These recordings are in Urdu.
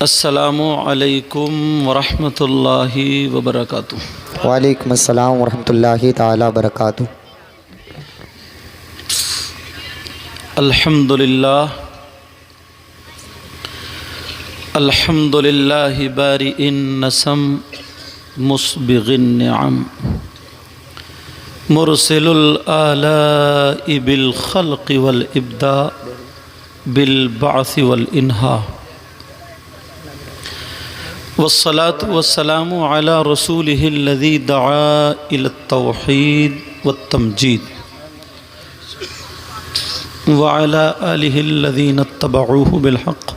السلام علیکم ورحمۃ اللہ وبرکاتہ۔ وعلیکم السلام ورحمۃ اللہ تعالی وبرکاتہ۔ الحمدللہ الحمدللہ بارئ النسم مسبغ النعم مرسل الآلاء بالخلق والإبداع بالبعث والإنہاء والصلاة والسلام على رسوله الذي دعا إلى التوحيد والتمجيد وعلى آله الذين اتبعوه بالحق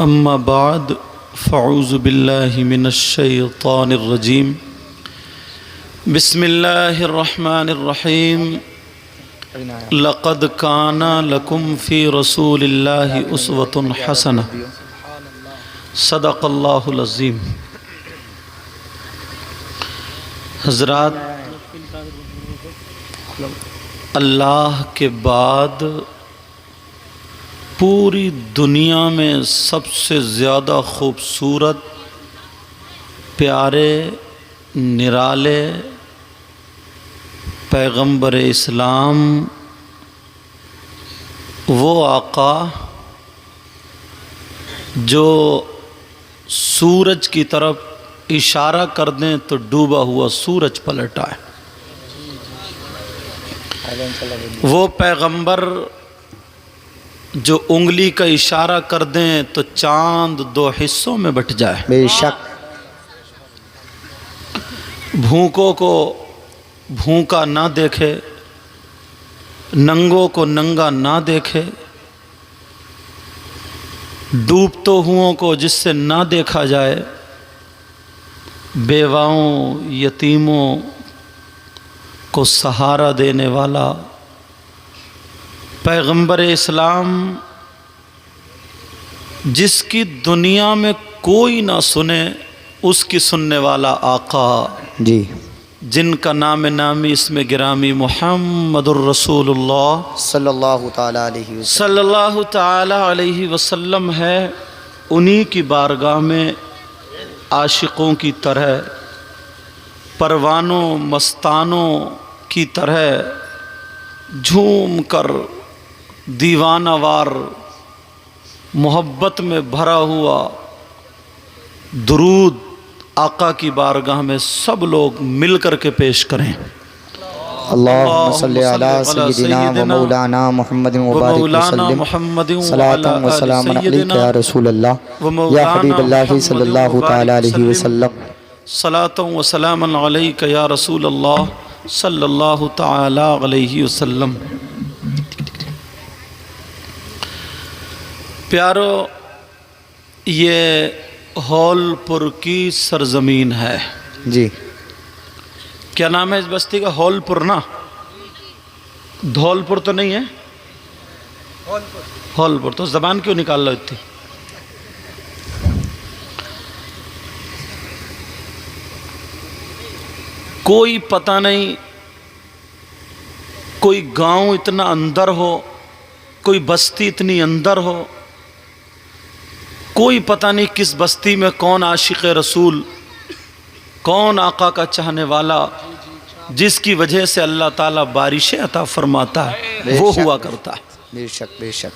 أما بعد فأعوذ بالله من الشيطان الرجيم بسم الله الرحمن الرحيم لقد كان لكم في رسول الله أسوة حسنة صدق اللہ العظیم۔ حضرات، اللہ کے بعد پوری دنیا میں سب سے زیادہ خوبصورت، پیارے، نرالے پیغمبر اسلام وہ آقا جو سورج کی طرف اشارہ کر دیں تو ڈوبا ہوا سورج پلٹ آئے، وہ پیغمبر جو انگلی کا اشارہ کر دیں تو چاند دو حصوں میں بٹ جائے، بے شک، بھوکوں کو بھوکا نہ دیکھے، ننگوں کو ننگا نہ دیکھے، ڈوبتے ہوئوں کو جس سے نہ دیکھا جائے، بیواؤں یتیموں کو سہارا دینے والا پیغمبر اسلام، جس کی دنیا میں کوئی نہ سنے اس کی سننے والا آقا، جی، جن کا نام نامی اسم گرامی محمد الرسول اللہ صلی اللہ تعالی علیہ وسلم صلی اللہ تعالی علیہ وسلم ہے، انہی کی بارگاہ میں عاشقوں کی طرح، پروانوں مستانوں کی طرح جھوم کر دیوانہ وار محبت میں بھرا ہوا درود آقا کی بارگاہ میں سب لوگ مل کر کے پیش کریں۔ اللہم صلی علی سیدنا و مولانا محمد مبارک وسلم، صلاة و سلام علیک یا رسول اللہ یا حبیب اللہ صلی اللہ تعالی علیہ وسلم، صلاة و سلام علیک یا رسول اللہ صلی اللہ تعالی علیہ وسلم۔ پیارو، یہ ہول پور کی سرزمین ہے۔ جی، کیا نام ہے اس بستی کا؟ ہول پور نا؟ دھول پور تو نہیں ہے؟ ہول پور۔ تو زبان کیوں نکال لو اتنی؟ کوئی پتہ نہیں، کوئی گاؤں اتنا اندر ہو، کوئی بستی اتنی اندر ہو، کوئی پتہ نہیں کس بستی میں کون عاشق رسول، کون آقا کا چاہنے والا، جس کی وجہ سے اللہ تعالیٰ بارشیں عطا فرماتا ہے، وہ ہوا کرتا ہے۔ بے شک، بے شک۔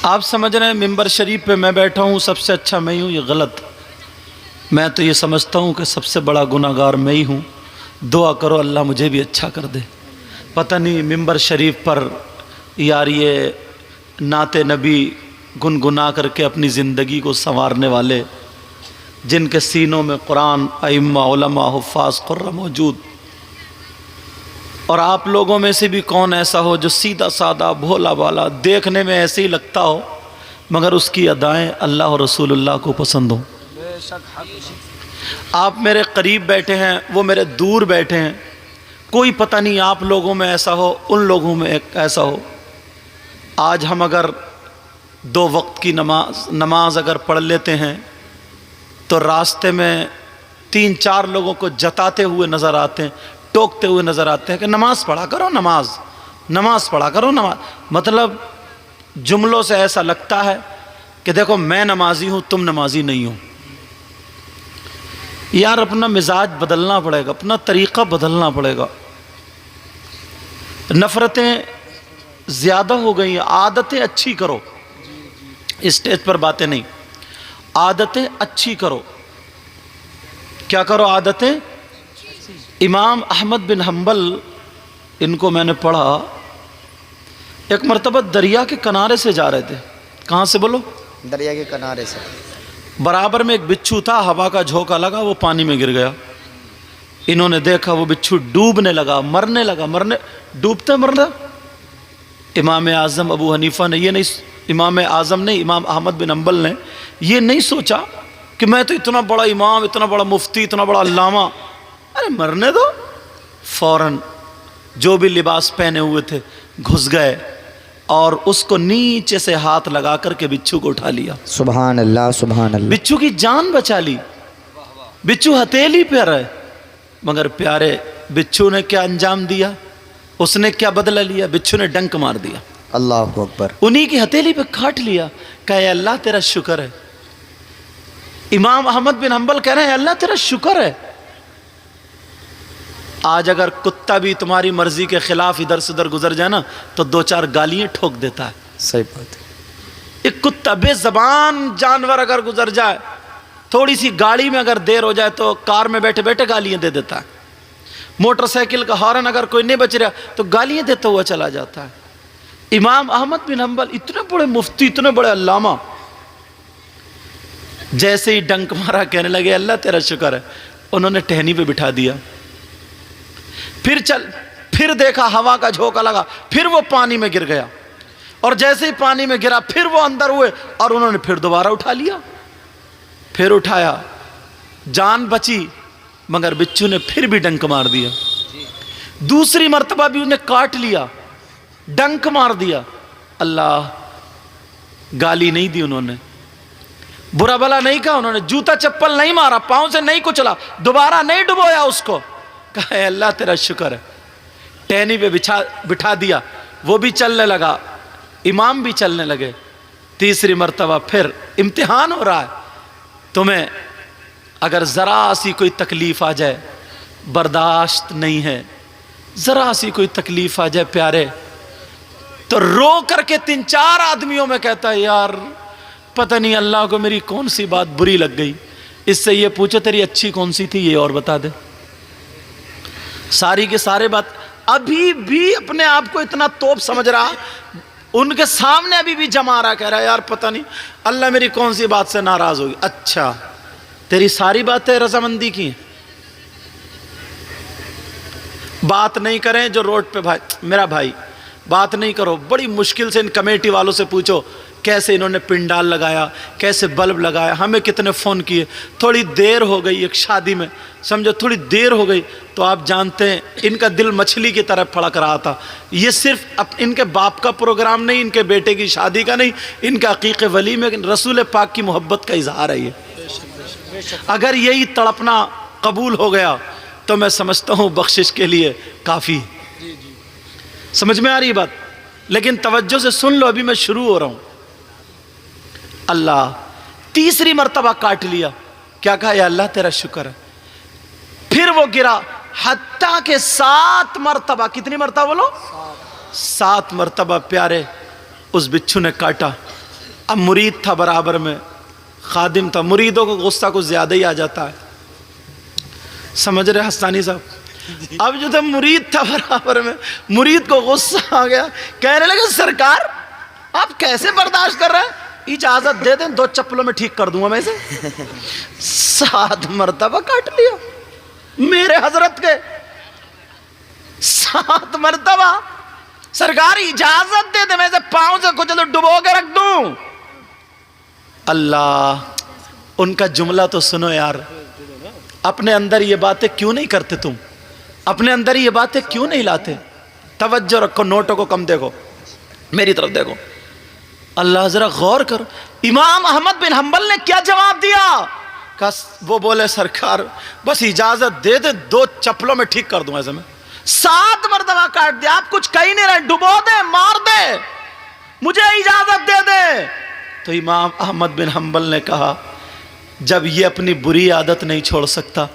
آپ سمجھ رہے ہیں ممبر شریف پہ میں بیٹھا ہوں، سب سے اچھا میں ہی ہوں، یہ غلط۔ میں تو یہ سمجھتا ہوں کہ سب سے بڑا گناہگار میں ہی ہوں، دعا کرو اللہ مجھے بھی اچھا کر دے۔ پتہ نہیں ممبر شریف پر یار یہ نعت نبی گنگنا کر کے اپنی زندگی کو سنوارنے والے، جن کے سینوں میں قرآن، ائمہ، علماء، حفاظ قرہ موجود، اور آپ لوگوں میں سے بھی کون ایسا ہو جو سیدھا سادہ بھولا بالا، دیکھنے میں ایسے ہی لگتا ہو، مگر اس کی ادائیں اللہ اور رسول اللہ کو پسند ہوں۔ آپ میرے قریب بیٹھے ہیں، وہ میرے دور بیٹھے ہیں، کوئی پتہ نہیں آپ لوگوں میں ایسا ہو، ان لوگوں میں ایسا ہو۔ آج ہم اگر 2 وقت کی نماز اگر پڑھ لیتے ہیں تو راستے میں 3-4 لوگوں کو جتاتے ہوئے نظر آتے ہیں، ٹوکتے ہوئے نظر آتے ہیں کہ نماز پڑھا کرو، نماز پڑھا کرو، نماز۔ مطلب جملوں سے ایسا لگتا ہے کہ دیکھو میں نمازی ہوں تم نمازی نہیں ہو. یار اپنا مزاج بدلنا پڑے گا, اپنا طریقہ بدلنا پڑے گا. نفرتیں زیادہ ہو گئی ہیں, عادتیں اچھی کرو. اسٹیج پر باتیں نہیں, عادتیں اچھی کرو. کیا کرو عادتیں؟ امام احمد بن حنبل, ان کو میں نے پڑھا, ایک مرتبہ دریا کے کنارے سے جا رہے تھے. کہاں سے بولو؟ دریا کے کنارے سے. برابر میں ایک بچھو تھا, ہوا کا جھونکا لگا, وہ پانی میں گر گیا. انہوں نے دیکھا وہ بچھو ڈوبنے لگا, مرنے لگا, ڈوبتے مرنا. امام اعظم ابو حنیفہ نے یہ نہیں, امام اعظم نہیں, امام احمد بن حنبل نے یہ نہیں سوچا کہ میں تو اتنا بڑا امام, اتنا بڑا مفتی, اتنا بڑا علامہ, ارے مرنے دو. فوراً جو بھی لباس پہنے ہوئے تھے گھس گئے اور اس کو نیچے سے ہاتھ لگا کر کے بچھو کو اٹھا لیا. سبحان اللہ سبحان اللہ. بچھو کی جان بچا لی. بچھو ہتھیلی پہ رہے, مگر پیارے بچھو نے کیا انجام دیا, اس نے کیا بدلہ لیا؟ بچھو نے ڈنک مار دیا, اللہ اکبر. انہی کی ہتھیلی پہ کاٹ لیا. کہا اے اللہ تیرا شکر ہے. امام احمد بن حنبل کہہ رہے ہیں اللہ تیرا شکر ہے. آج اگر کتا بھی تمہاری مرضی کے خلاف ادھر سے ادھر گزر جائے نا تو 2-4 گالیاں ٹھوک دیتا ہے. صحیح بات ہے. ایک کتا بے زبان جانور اگر گزر جائے, تھوڑی سی گاڑی میں اگر دیر ہو جائے تو کار میں بیٹھے بیٹھے گالیاں دے دیتا ہے. موٹر سائیکل کا ہارن اگر کوئی نہیں بچ رہا تو گالیاں دیتا ہوا چلا جاتا ہے. امام احمد بن حنبل اتنے بڑے مفتی, اتنے بڑے علامہ, جیسے ہی ڈنک مارا کہنے لگے اللہ تیرا شکر ہے. انہوں نے ٹہنی پہ بٹھا دیا. پھر دیکھا ہوا کا جھونکا لگا, پھر وہ پانی میں گر گیا, اور جیسے ہی پانی میں گرا پھر وہ اندر ہوئے اور انہوں نے پھر دوبارہ اٹھا لیا. پھر اٹھایا, جان بچی, مگر بچھو نے پھر بھی ڈنک مار دیا. دوسری مرتبہ بھی انہیں کاٹ لیا, ڈنک مار دیا. اللہ, گالی نہیں دی انہوں نے, برا بلا نہیں کہا انہوں نے, جوتا چپل نہیں مارا, پاؤں سے نہیں کچلا, دوبارہ نہیں ڈبویا اس کو. کہا اے اللہ تیرا شکر ہے. ٹہنی پہ بٹھا دیا, وہ بھی چلنے لگا, امام بھی چلنے لگے. تیسری مرتبہ پھر امتحان ہو رہا ہے. تمہیں اگر ذرا سی کوئی تکلیف آ جائے, برداشت نہیں ہے, ذرا سی کوئی تکلیف آ جائے پیارے, تو رو کر کے 3-4 آدمیوں میں کہتا ہے یار پتہ نہیں اللہ کو میری کون سی بات بری لگ گئی. اس سے یہ پوچھو تیری اچھی کون سی تھی, یہ اور بتا دے. ساری کے سارے بات ابھی بھی اپنے آپ کو اتنا توپ سمجھ رہا, ان کے سامنے ابھی بھی جما رہا, کہہ رہا ہے یار پتہ نہیں اللہ میری کون سی بات سے ناراض ہوگی. اچھا تیری ساری باتیں رضامندی کی ہیں. بات نہیں کریں جو روڈ پہ, بھائی میرا بھائی بات نہیں کرو, بڑی مشکل سے ان کمیٹی والوں سے پوچھو کیسے انہوں نے پنڈال لگایا, کیسے بلب لگایا, ہمیں کتنے فون کیے. تھوڑی دیر ہو گئی ایک شادی میں, سمجھو تھوڑی دیر ہو گئی تو آپ جانتے ہیں ان کا دل مچھلی کی طرح پھڑک رہا تھا. یہ صرف ان کے باپ کا پروگرام نہیں, ان کے بیٹے کی شادی کا نہیں, ان کا عقیق ولی میں رسول پاک کی محبت کا اظہار ہے. یہ اگر یہی تڑپنا قبول ہو گیا تو میں سمجھتا ہوں بخشش کے لیے کافی. سمجھ میں آ رہی بات؟ لیکن توجہ سے سن لو, ابھی میں شروع ہو رہا ہوں. اللہ تیسری مرتبہ کاٹ لیا. کیا کہا یا اللہ تیرا شکر ہے. پھر وہ گرا, حتیٰ کہ 7 مرتبہ, کتنی مرتبہ بولو؟ 7 مرتبہ پیارے اس بچھو نے کاٹا. اب مرید تھا برابر میں, خادم تھا, مریدوں کو غصہ کچھ زیادہ ہی آ جاتا ہے, سمجھ رہے حسانی صاحب؟ اب جو تھا مرید تھا برابر میں, مرید کو غصہ آ گیا, کہنے لگے سرکار آپ کیسے برداشت کر رہے ہیں, اجازت دے دیں 2 چپلوں میں ٹھیک کر دوں گا میں سے. 7 مرتبہ کاٹ لیا میرے حضرت کے, 7 مرتبہ. سرکار اجازت دے دیں میں سے پاؤں سے کچھ تو ڈبو کے رکھ دوں. اللہ, ان کا جملہ تو سنو یار, اپنے اندر یہ باتیں کیوں نہیں کرتے تم, اپنے اندر یہ باتیں کیوں نہیں لاتے؟ توجہ رکھو, نوٹوں کو کم دیکھو, میری طرف دیکھو. اللہ ذرا غور کرو, امام احمد بن حنبل نے کیا جواب دیا؟ وہ بولے سرکار بس اجازت دے دے 2 چپلوں میں ٹھیک کر دوں. ایسے میں 7 مرتبہ کاٹ دیا, آپ کچھ کہی نہیں رہے, ڈبو دے, مار دے, مجھے اجازت دے دے. تو امام احمد بن حنبل نے کہا جب یہ اپنی بری عادت نہیں چھوڑ سکتا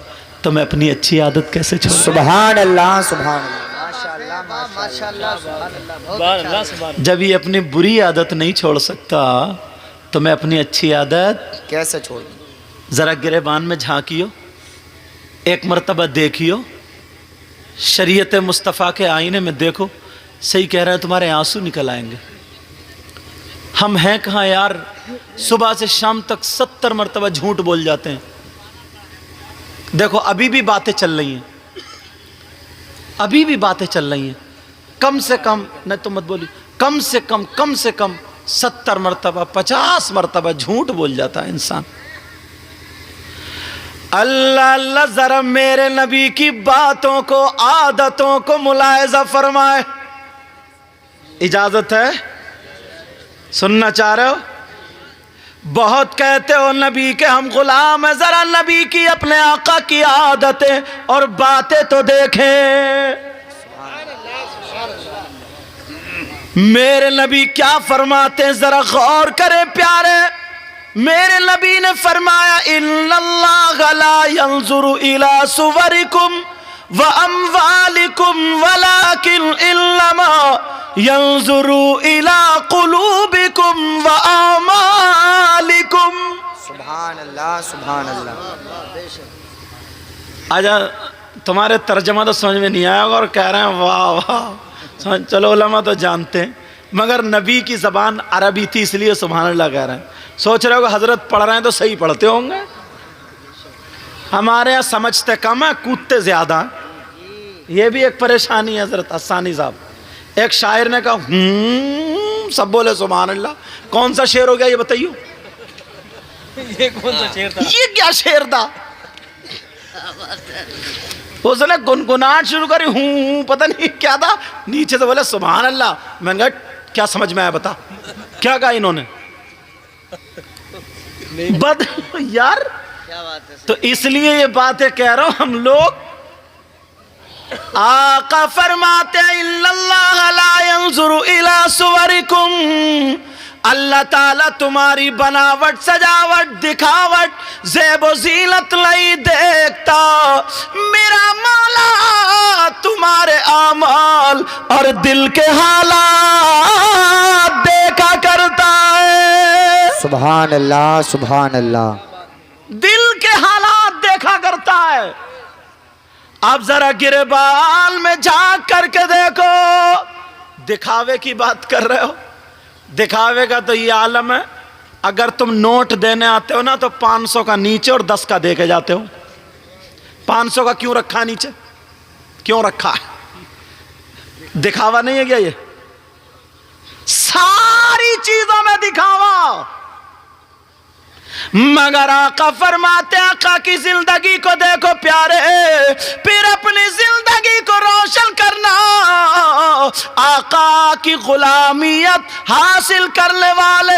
تو میں اپنی اچھی عادت کیسے چھوڑوں؟ سبحان اللہ سبحان اللہ. جب یہ اپنی بری عادت نہیں چھوڑ سکتا تو میں اپنی اچھی عادت کیسے چھوڑوں؟ ذرا گریبان میں جھانکیو، ایک مرتبہ دیکھیو، شریعت مصطفیٰ کے آئینے میں دیکھو. صحیح کہہ رہے ہیں، تمہارے آنسو نکل آئیں گے. ہم ہیں کہاں یار، صبح سے شام تک 70 مرتبہ جھوٹ بول جاتے ہیں. دیکھو ابھی بھی باتیں چل رہی ہیں، ابھی بھی باتیں چل رہی ہیں. کم سے کم، نہیں تو مت بولی، کم سے کم 70 مرتبہ 50 مرتبہ جھوٹ بول جاتا ہے انسان. اللہ اللہ ذرا میرے نبی کی باتوں کو، عادتوں کو ملاحظہ فرمائے. اجازت ہے؟ سننا چاہ رہے ہو؟ بہت کہتے ہو نبی کے ہم غلام ہیں، ذرا نبی کی اپنے آقا کی عادتیں اور باتیں تو دیکھیں. میرے نبی کیا فرماتے ہیں ذرا غور کریں پیارے. میرے نبی نے فرمایا ان اللہ لا ينظر الى صورکم واموالکم ولکن انما ينظر الى قلوبکم واعمالکم. سبحان اللہ سبحان اللہ. آجا تمہارے ترجمہ تو سمجھ میں نہیں آیا اور کہہ رہے ہیں واہ واہ. چلو علماء تو جانتے ہیں، مگر نبی کی زبان عربی تھی اس لیے سبحان اللہ کہہ رہے ہیں. سوچ رہے ہو کہ حضرت پڑھ رہے ہیں تو صحیح پڑھتے ہوں گے. ہمارے یہاں سمجھتے کم ہے، کودتے زیادہ ہیں. یہ بھی ایک پریشانی ہے حضرت حسانی صاحب. ایک شاعر نے کہا سب بولے سبحان اللہ. کون سا شعر ہو گیا یہ بتائیو؟ یہ کون سا شعر تھا؟ یہ کیا شعر تھا؟ اس نے گنگناہٹ شروع کری، پتہ نہیں کیا تھا، نیچے سے بولے سبحان اللہ. میں نے کہا کیا سمجھ میں آیا بتا، کیا کہا انہوں نے؟ یار تو اس لیے یہ باتیں کہہ رہا ہوں. ہم لوگ آقا فرماتے ہیں اِنَّ اللَّهَ لَا يَنظُرُ إِلَىٰ صُوَرِكُمْ، اللہ تعالیٰ تمہاری بناوٹ، سجاوٹ، دکھاوٹ، زیب و زینت نہیں دیکھتا. میرا مولا تمہارے اعمال اور دل کے حالات دیکھا کرتا ہے. سبحان اللہ سبحان اللہ. دل کے حالات دیکھا کرتا ہے. آپ ذرا گریبان میں جھانک کر کے دیکھو. دکھاوے کی بات کر رہے ہو، دکھاوے کا تو یہ عالم ہے. اگر تم نوٹ دینے آتے ہو نا تو 500 کا نیچے اور 10 کا دے کے جاتے ہو. 500 کا کیوں رکھا نیچے؟ کیوں رکھا ہے؟ دکھاوا نہیں ہے کیا یہ؟ ساری چیزوں میں دکھاوا. مگر آقا فرماتے ہیں آقا کی زندگی کو دیکھو پیارے، پھر اپنی زندگی کو روشن کرنا. آقا کی غلامیت حاصل کرنے والے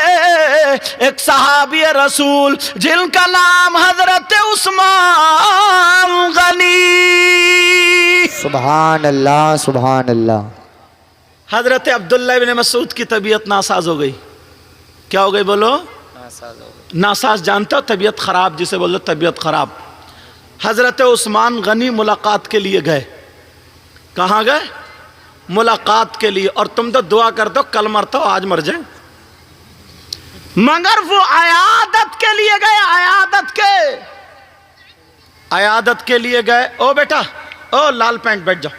ایک صحابی رسول جن کا نام حضرت عثمان غنی. سبحان اللہ سبحان اللہ. حضرت عبداللہ بن مسعود کی طبیعت ناساز ہو گئی. کیا ہو گئی بولو؟ ناساز. جانتا ہو طبیعت خراب جسے بولو طبیعت خراب. حضرت عثمان غنی ملاقات کے لیے گئے. کہاں گئے؟ ملاقات کے لیے. اور تم تو دعا کرتے ہو کل مرتا ہو آج مر جائیں، مگر وہ عیادت کے لیے گئے. عیادت کے لیے گئے. او بیٹا، او لال پینٹ بیٹھ جاؤ.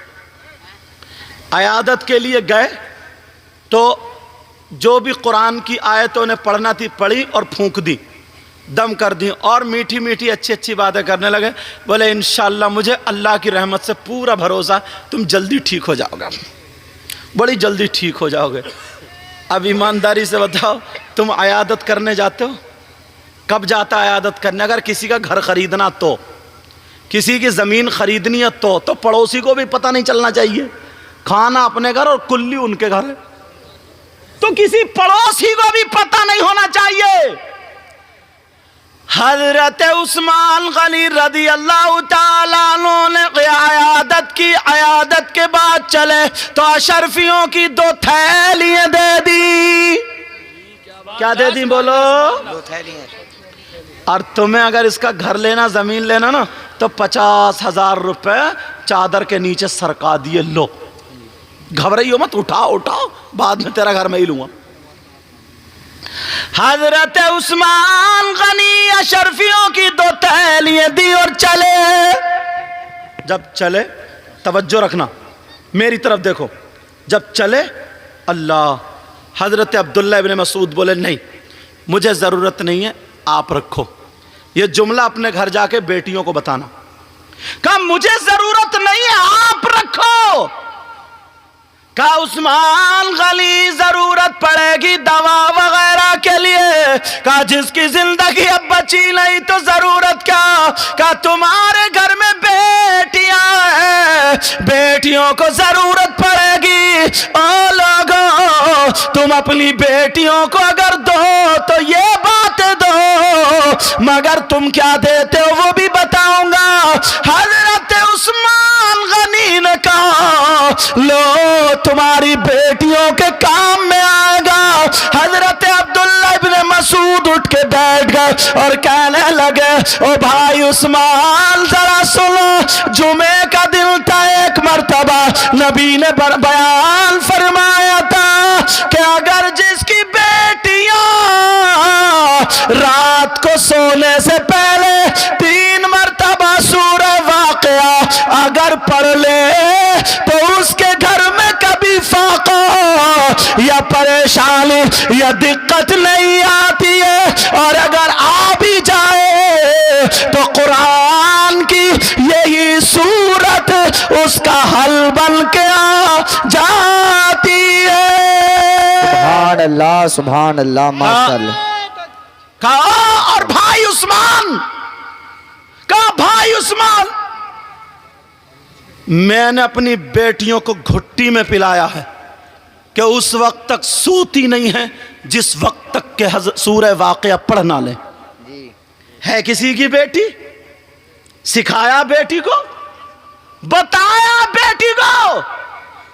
عیادت کے لیے گئے تو جو بھی قرآن کی آیتوں نے پڑھنا تھی پڑھی اور پھونک دی، دم کر دی، اور میٹھی میٹھی اچھی اچھی باتیں کرنے لگے. بولے انشاءاللہ مجھے اللہ کی رحمت سے پورا بھروسہ تم جلدی ٹھیک ہو جاؤ گا، بڑی جلدی ٹھیک ہو جاؤ گے. اب ایمانداری سے بتاؤ تم عیادت کرنے جاتے ہو؟ کب جاتا عیادت کرنے؟ اگر کسی کا گھر خریدنا تو، کسی کی زمین خریدنی ہے تو پڑوسی کو بھی پتہ نہیں چلنا چاہیے. کھانا اپنے گھر اور کلی ان کے گھر ہے تو کسی پڑوسی کو بھی پتہ نہیں ہونا چاہیے. حضرت عثمان غنی رضی اللہ تعالیٰ عنہ نے عیادت کی. عیادت کے بعد چلے تو اشرفیوں کی 2 تھیلیاں دے دی. کیا دے دی بولو؟ اور تمہیں اگر اس کا گھر لینا زمین لینا نا تو 50,000 روپے چادر کے نیچے سرکا دیے، لو گھبرائیو مت، اٹھاؤ بعد میں تیرا گھر میں ہی لوں گا۔ حضرت عثمان غنی اشرفیوں کی 2 تھیلیاں دی اور چلے۔ جب چلے، توجہ رکھنا میری طرف دیکھو، جب چلے اللہ، حضرت عبداللہ ابن مسعود بولے نہیں مجھے ضرورت نہیں ہے، آپ رکھو۔ یہ جملہ اپنے گھر جا کے بیٹیوں کو بتانا، کہا مجھے ضرورت نہیں ہے آپ رکھو۔ کہا عثمان غنی ضرورت پڑے گی دوا وغیرہ کے لیے، کہا جس کی زندگی اب بچی نہیں تو ضرورت کیا؟ کہا تمہارے گھر میں بیٹیاں ہیں، بیٹیوں کو ضرورت پڑے گی۔ او لوگوں، تم اپنی بیٹیوں کو اگر دو تو یہ باتیں دو، مگر تم کیا دیتے ہو وہ بھی بتاؤں گا۔ حضرت عثمان غنی نے کہا لو تمہاری بیٹیوں کے کام میں آئے گا۔ حضرت عبداللہ ابن مسعود اٹھ کے بیٹھ گئے اور کہنے لگے او بھائی عثمان ذرا سنو، جمعے کا دن تھا، ایک مرتبہ نبی نے بیان فرمایا تھا کہ اگر جس کی بیٹیاں رات کو سونے سے پہلے 3 مرتبہ سورہ واقعہ اگر پڑھ لے تو اس کے گھر میں کبھی فاقہ یا پریشانی یا دقت نہیں آتی ہے، اور اگر آ بھی جائے تو قرآن کی یہی سورت اس کا حل بن کے آ جاتی ہے۔ سبحان اللہ سبحان اللہ ماشاءاللہ۔ کہا اور بھائی عثمان، کہا بھائی عثمان میں نے اپنی بیٹیوں کو گھٹی میں پلایا ہے کہ اس وقت تک سوتی نہیں ہے جس وقت تک کہ سورہ واقعہ پڑھ نہ لیں۔ ہے کسی کی بیٹی؟ سکھایا بیٹی کو؟ بتایا بیٹی کو؟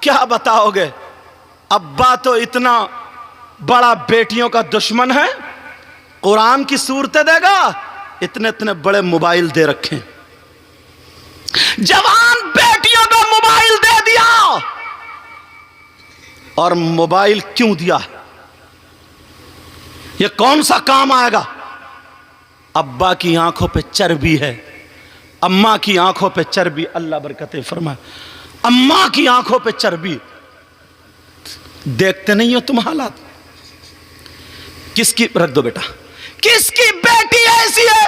کیا بتاؤ گے؟ ابا تو اتنا بڑا بیٹیوں کا دشمن ہے، قرآن کی صورتیں دے گا، اتنے بڑے موبائل دے رکھے، جوان بیٹیوں کو موبائل دے دیا۔ اور موبائل کیوں دیا؟ یہ کون سا کام آئے گا؟ ابا کی آنکھوں پہ چربی ہے، اماں کی آنکھوں پہ چربی، اللہ برکتیں فرمائے، اماں کی آنکھوں پہ چربی۔ دیکھتے نہیں ہو تم حالات؟ کس کی، رکھ دو بیٹا، کس کی بیٹی ایسی ہے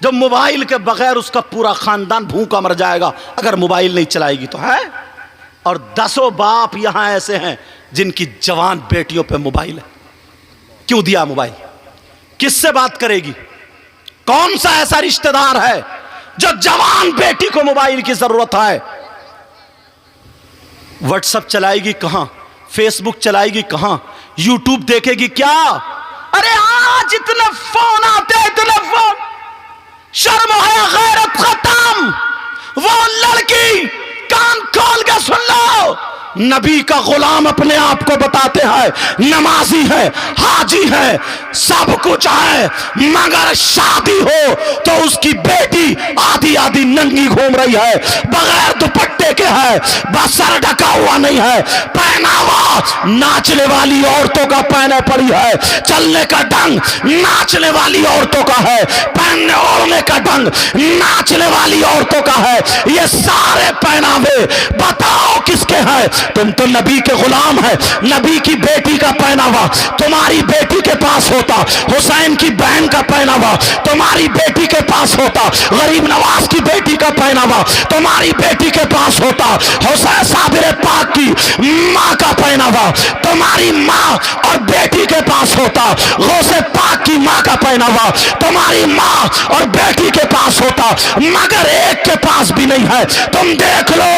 جو موبائل کے بغیر اس کا پورا خاندان بھوکا مر جائے گا اگر موبائل نہیں چلائے گی تو؟ ہے۔ اور 10 باپ یہاں ایسے ہیں جن کی جوان بیٹیوں پہ موبائل ہے۔ کیوں دیا موبائل؟ کس سے بات کرے گی؟ کون سا ایسا رشتہ دار ہے جو جوان بیٹی کو موبائل کی ضرورت ہے؟ واٹس ایپ چلائے گی کہاں؟ فیس بک چلائے گی کہاں؟ یوٹیوب دیکھے گی کیا؟ ارے آج اتنے فون آتے، اتنے فون، شرم ہے غیرت ختم۔ وہ لڑکی کان کھول کے سن لو، نبی کا غلام اپنے آپ کو بتاتے ہیں نمازی ہے، حاجی ہے، سب کچھ ہے، مگر شادی ہو تو اس کی بیٹی آدھی ننگی گھوم رہی ہے، بغیر دوپٹے کے ہے، بسر ڈھکا ہوا نہیں ہے، پہناوا ناچنے والی عورتوں کا پہنے پڑی ہے، چلنے کا ڈھنگ ناچنے والی عورتوں کا ہے، پہننے اوڑھنے کا ڈھنگ ناچنے والی عورتوں کا ہے۔ یہ سارے پہناوے بتاؤ کس کے ہیں؟ تم تو نبی کے غلام ہے۔ نبی کی بیٹی کا پہناوا تمہاری بیٹی کے پاس ہوتا، حسین کی بہن کا پہناوا تمہاری بیٹی کے پاس ہوتا، غریب نواز کی بیٹی کا پہناوا تمہاری بیٹی کے پاس ہوتا، حسین صابر پاک کی ماں کا پہناوا تمہاری ماں اور بیٹی کے پاس ہوتا، غوث پاک کی ماں کا پہناوا تمہاری ماں اور بیٹی کے پاس ہوتا، مگر ایک کے پاس بھی نہیں ہے۔ تم دیکھ لو،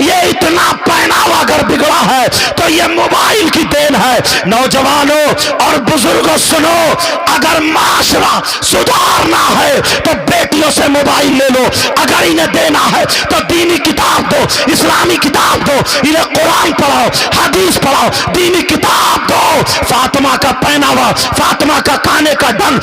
یہ اتنا پہناوا اگر بگڑا ہے تو یہ موبائل کی دین ہے۔ نوجوانوں اور بزرگوں سن بہنوں، اگر معاشرہ سدھارنا ہے تو بیٹیوں سے موبائل لے لو، اگر انہیں دینا ہے تو دینی کتاب دو، اسلامی کتاب دو، انہیں قرآن پڑھاؤ، حدیث پڑھاؤ، دینی کتاب دو۔ فاطمہ کا پہناوا، فاطمہ کا کانے کا ڈن،